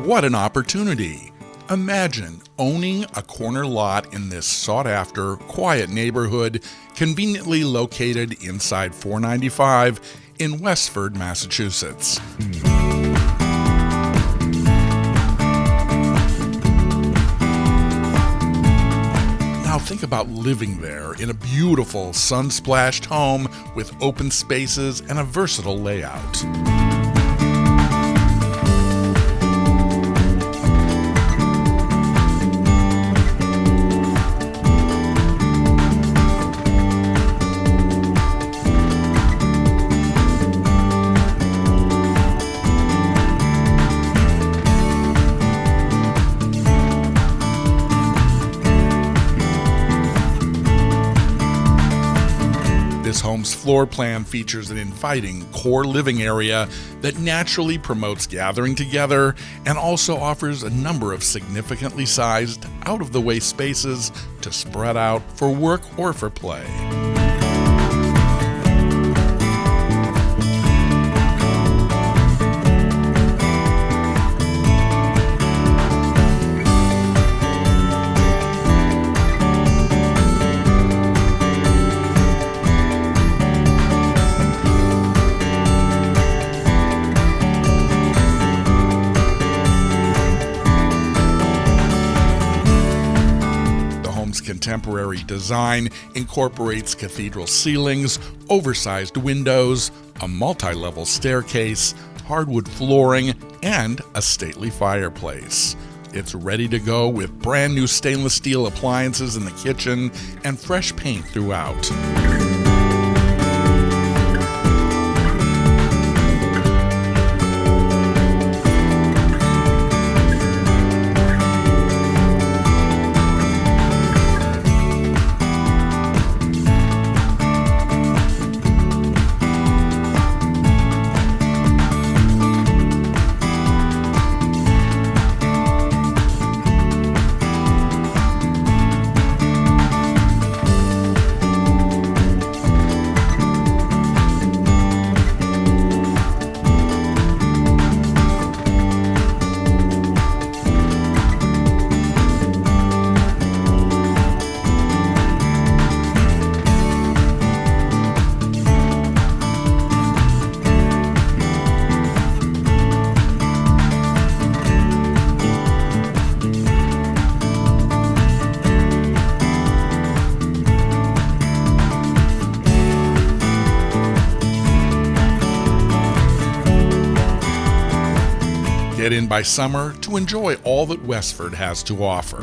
What an opportunity! Imagine owning a corner lot in this sought-after, quiet neighborhood conveniently located inside 495 in Westford, Massachusetts. Now think about living there in a beautiful, sun-splashed home with open spaces and a versatile layout. This home's floor plan features an inviting core living area that naturally promotes gathering together and also offers a number of significantly sized, out-of-the-way spaces to spread out for work or for play. Contemporary design incorporates cathedral ceilings, oversized windows, a multi-level staircase, hardwood flooring, and a stately fireplace. It's ready to go with brand new stainless steel appliances in the kitchen and fresh paint throughout. Get in by summer to enjoy all that Westford has to offer.